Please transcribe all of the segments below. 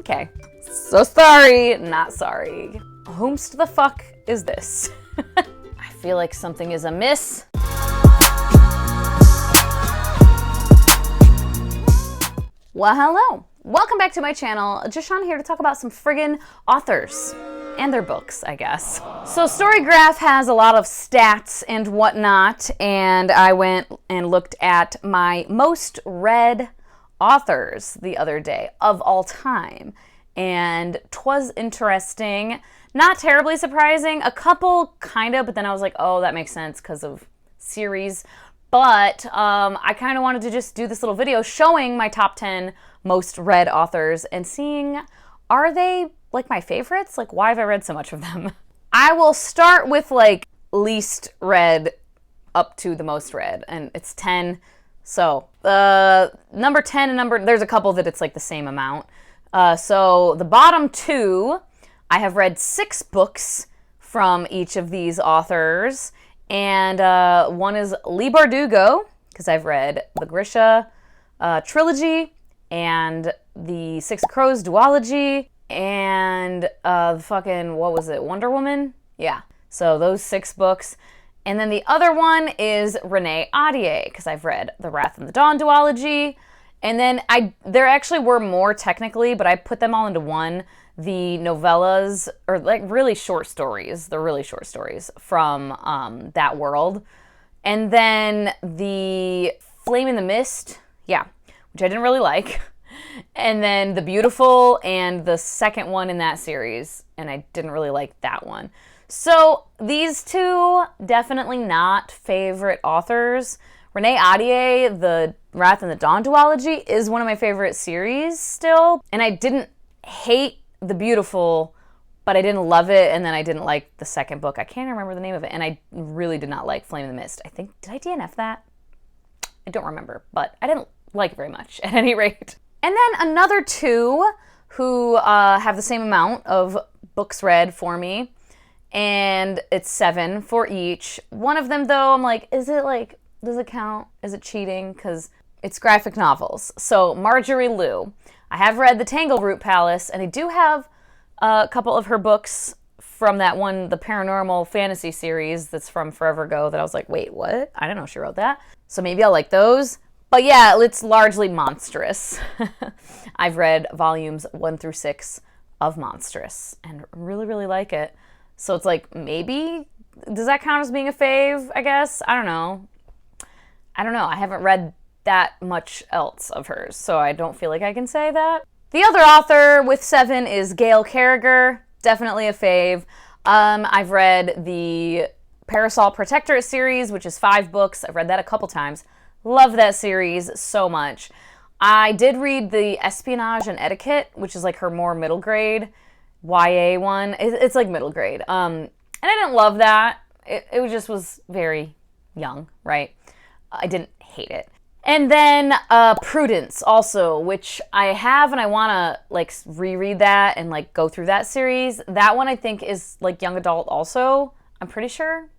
Okay. So sorry, not sorry. Whomst the fuck is this? I feel like something is amiss. Well, hello. Welcome back to my channel. Jashawn here to talk about some friggin' authors. And their books, I guess. So Storygraph has a lot of stats and whatnot, and I went and looked at my most read authors the other day of all time. And 'twas interesting. Not terribly surprising. A couple, kind of, but then I was like, oh, that makes sense because of series. But I kind of wanted to just do this little video showing my top 10 most read authors and seeing, are they like my favorites? Like, why have I read so much of them? I will start with like least read up to the most read, and it's 10. So number 10 and there's a couple that it's like the same amount. So the bottom two, I have read 6 books from each of these authors, and one is Leigh Bardugo, because I've read the Grisha trilogy and the Six of Crows duology, and fucking, what was it, Wonder Woman? Yeah, so those 6 books. And then the other one is Renee Ahdieh, because I've read the Wrath and the Dawn duology. And then there actually were more technically, but I put them all into one. The novellas, or like really short stories, they're really short stories from that world. And then the Flame in the Mist, yeah, which I didn't really like. And then The Beautiful and the second one in that series, and I didn't really like that one. So these two, definitely not favorite authors. Renee Ahdieh, the Wrath and the Dawn duology, is one of my favorite series still. And I didn't hate The Beautiful, but I didn't love it, and then I didn't like the second book. I can't remember the name of it, and I really did not like Flame in the Mist. I think, did I DNF that? I don't remember, but I didn't like it very much at any rate. And then another two who have the same amount of books read for me, and it's 7 for each. One of them, though, I'm like, is it like, does it count? Is it cheating? Because it's graphic novels. So Marjorie Liu. I have read The Tangleroot Palace, and I do have a couple of her books from that one, the paranormal fantasy series that's from forever ago, that I was like, wait, what? I didn't know she wrote that. So maybe I'll like those. But yeah, it's largely Monstrous. I've read volumes 1 through 6 of Monstrous and really, really like it. So it's like, maybe, does that count as being a fave, I guess? I don't know. I haven't read that much else of hers, so I don't feel like I can say that. The other author with 7 is Gail Carriger. Definitely a fave. I've read the Parasol Protectorate series, which is 5 books. I've read that a couple times. Love that series so much. I did read the Espionage and Etiquette, which is like her more middle grade YA one. It's like middle grade. And I didn't love that. It just was very young, right? I didn't hate it. And then Prudence also, which I have, and I want to like reread that and like go through that series. That one I think is like young adult also. I'm pretty sure.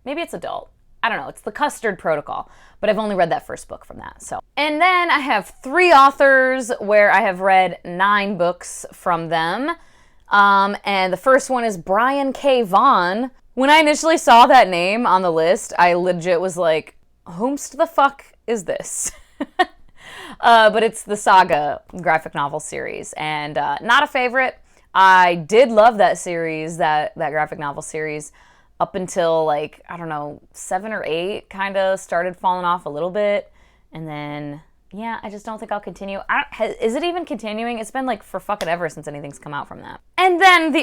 Maybe it's adult. I don't know. It's the Custard Protocol, but I've only read that first book from that. So, and then I have 3 authors where I have read 9 books from them. And the first one is Brian K. Vaughan. When I initially saw that name on the list, I legit was like, whomst the fuck is this? But it's the Saga graphic novel series, and not a favorite. I did love that series, that graphic novel series, up until like, I don't know, 7 or 8, kind of started falling off a little bit, and then yeah, I just don't think I'll continue. Is it even continuing? It's been like for fucking ever since anything's come out from that. And then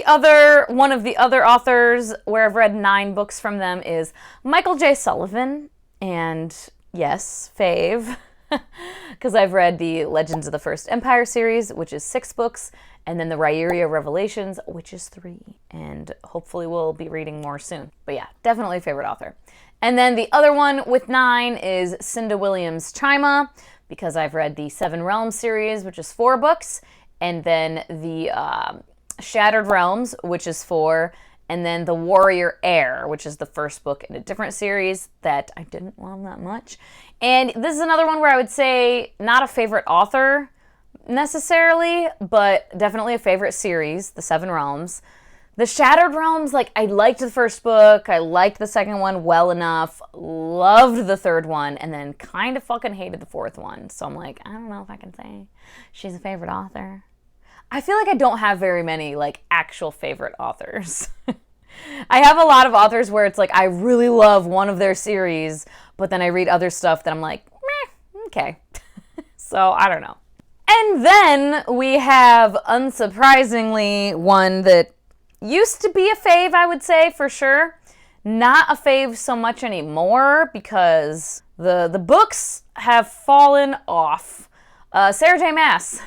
one of the other authors where I've read 9 books from them is Michael J. Sullivan. And yes, fave, because I've read the Legends of the First Empire series, which is 6 books, and then the Rhaeria Revelations, which is 3, and hopefully we'll be reading more soon. But yeah, definitely a favorite author. And then the other one with 9 is Cinda Williams Chima, because I've read the Seven Realms series, which is 4 books, and then the Shattered Realms, which is 4, and then The Warrior Heir, which is the first book in a different series that I didn't love that much. And this is another one where I would say not a favorite author, necessarily, but definitely a favorite series, The Seven Realms. The Shattered Realms, like, I liked the first book, I liked the second one well enough, loved the third one, and then kind of fucking hated the fourth one. So I'm like, I don't know if I can say she's a favorite author. I feel like I don't have very many, like, actual favorite authors. I have a lot of authors where it's like, I really love one of their series, but then I read other stuff that I'm like, meh, okay. So, I don't know. And then we have, unsurprisingly, one that used to be a fave, I would say, for sure. Not a fave so much anymore because the books have fallen off. Sarah J. Maas.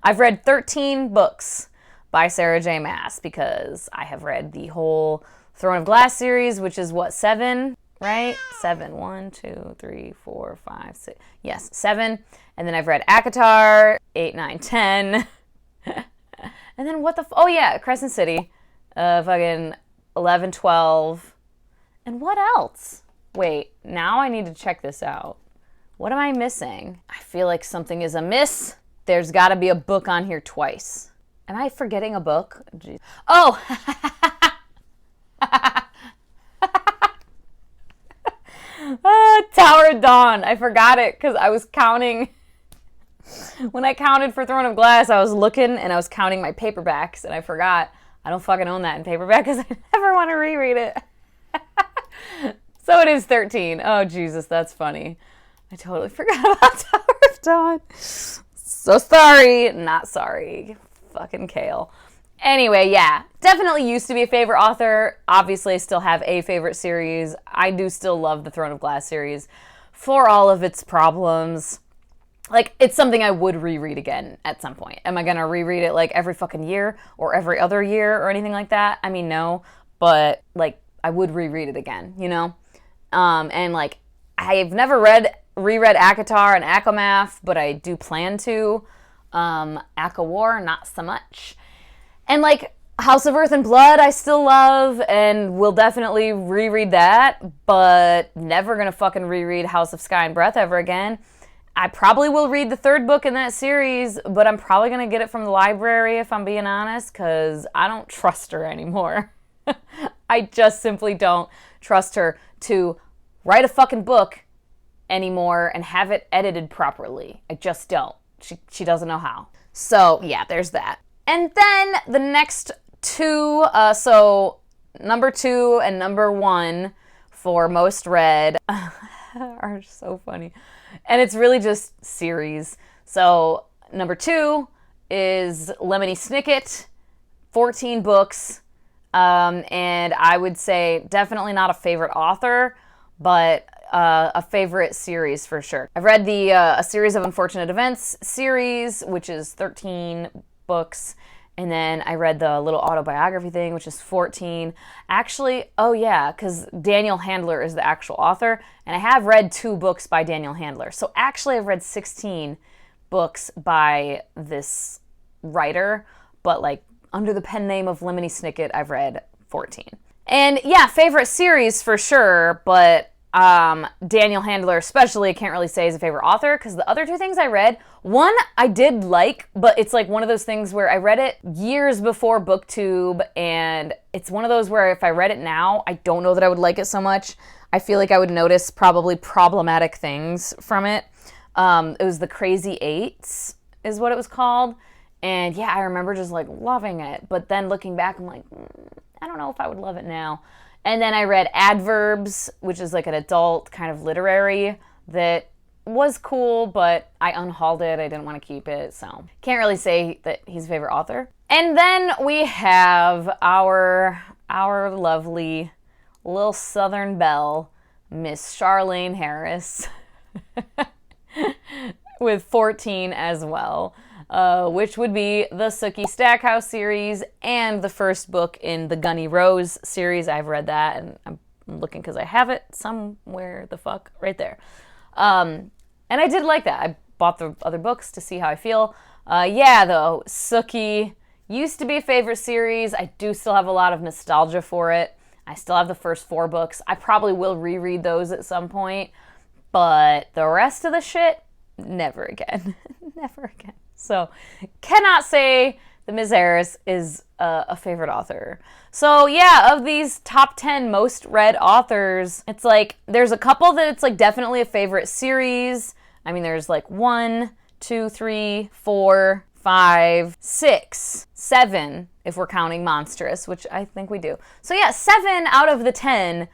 I've read 13 books by Sarah J. Maas because I have read the whole Throne of Glass series, which is what, 7, right? 7. 1, 2, 3, 4, 5, 6. Yes, 7. And then I've read ACOTAR, 8, 9, 10. And then what the oh yeah, Crescent City. Fucking 11, 12. And what else? Wait, now I need to check this out. What am I missing? I feel like something is amiss. There's got to be a book on here twice. Am I forgetting a book? Jeez. Oh! Tower of Dawn. I forgot it because I was counting. When I counted for Throne of Glass, I was looking and I was counting my paperbacks and I forgot. I don't fucking own that in paperback because I never want to reread it. So it is 13. Oh, Jesus, that's funny. I totally forgot about Tower of Dawn. So sorry. Not sorry. Fucking Kale. Anyway, yeah. Definitely used to be a favorite author. Obviously, I still have a favorite series. I do still love the Throne of Glass series for all of its problems. Like, it's something I would reread again at some point. Am I going to reread it, like, every fucking year or every other year or anything like that? I mean, no. But, like, I would reread it again, you know? And, like, I've never reread ACOTAR and ACOMAF, but I do plan to. ACO War, not so much. And, like, House of Earth and Blood I still love and will definitely reread that, but never going to fucking reread House of Sky and Breath ever again. I probably will read the third book in that series, but I'm probably going to get it from the library if I'm being honest, because I don't trust her anymore. I just simply don't trust her to write a fucking book anymore and have it edited properly. I just don't. She doesn't know how. So, yeah, there's that. And then the next two, so number 2 and number 1 for most read are so funny. And it's really just series. So number 2 is Lemony Snicket, 14 books. And I would say definitely not a favorite author, but a favorite series for sure. I've read the A Series of Unfortunate Events series, which is 13 books. And then I read the little autobiography thing, which is 14. Actually, oh yeah, because Daniel Handler is the actual author. And I have read 2 books by Daniel Handler. So actually I've read 16 books by this writer. But like under the pen name of Lemony Snicket, I've read 14. And yeah, favorite series for sure. But Daniel Handler especially, I can't really say is a favorite author because the other 2 things I read, one I did like, but it's like one of those things where I read it years before booktube, and it's one of those where if I read it now, I don't know that I would like it so much. I feel like I would notice probably problematic things from it. It was The Crazy Eights is what it was called, and yeah, I remember just like loving it, but then looking back, I'm like, I don't know if I would love it now. And then I read Adverbs, which is like an adult kind of literary that was cool, but I unhauled it. I didn't want to keep it, so can't really say that he's a favorite author. And then we have our lovely little Southern belle, Miss Charlaine Harris, with 14 as well. Which would be the Sookie Stackhouse series and the first book in the Gunny Rose series. I've read that, and I'm looking because I have it somewhere the fuck right there. And I did like that. I bought the other books to see how I feel. Yeah, though, Sookie used to be a favorite series. I do still have a lot of nostalgia for it. I still have the first 4 books. I probably will reread those at some point, but the rest of the shit, never again. Never again. So cannot say that Ms. Harris is a favorite author. So yeah, of these top 10 most read authors, it's like there's a couple that it's like definitely a favorite series. I mean, there's like 1, 2, 3, 4, 5, 6, 7, if we're counting Monstrous, which I think we do. So yeah, 7 out of the 10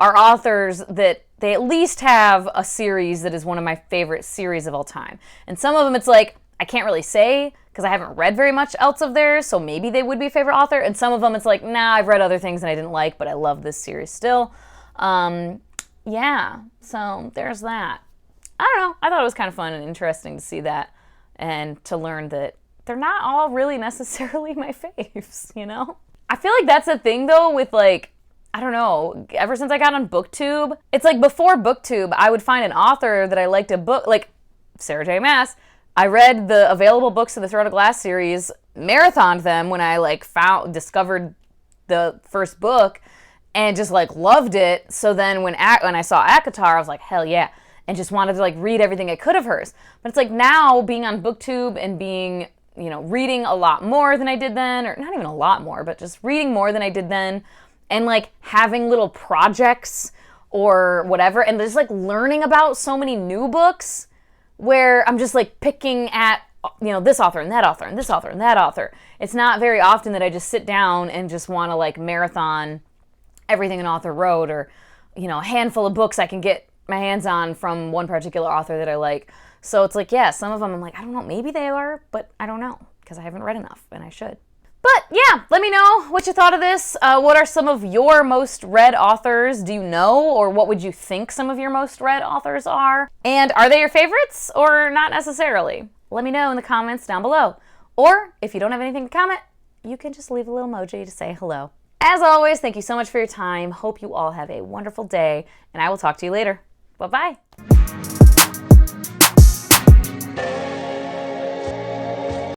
are authors that they at least have a series that is one of my favorite series of all time. And some of them it's like, I can't really say because I haven't read very much else of theirs, so maybe they would be a favorite author. And some of them it's like, nah, I've read other things and I didn't like, but I love this series still. Yeah, so there's that. I don't know. I thought it was kind of fun and interesting to see that and to learn that they're not all really necessarily my faves, you know? I feel like that's the thing though with like, I don't know, ever since I got on booktube, it's like before booktube, I would find an author that I liked a book, like Sarah J. Maas. I read the available books of the Throne of Glass series, marathoned them when I like discovered the first book and just like loved it. So then when I saw ACOTAR, I was like, hell yeah. And just wanted to like read everything I could of hers. But it's like now being on booktube and being, you know, reading a lot more than I did then, or not even a lot more, but just reading more than I did then, and like having little projects or whatever, and just like learning about so many new books where I'm just like picking at, you know, this author and that author and this author and that author. It's not very often that I just sit down and just want to like marathon everything an author wrote, or, you know, a handful of books I can get my hands on from one particular author that I like. So it's like, yeah, some of them I'm like, I don't know, maybe they are, but I don't know because I haven't read enough and I should. But yeah, let me know what you thought of this. What are some of your most read authors? Do you know? Or what would you think some of your most read authors are? And are they your favorites or not necessarily? Let me know in the comments down below. Or if you don't have anything to comment, you can just leave a little emoji to say hello. As always, thank you so much for your time. Hope you all have a wonderful day, and I will talk to you later. Bye-bye.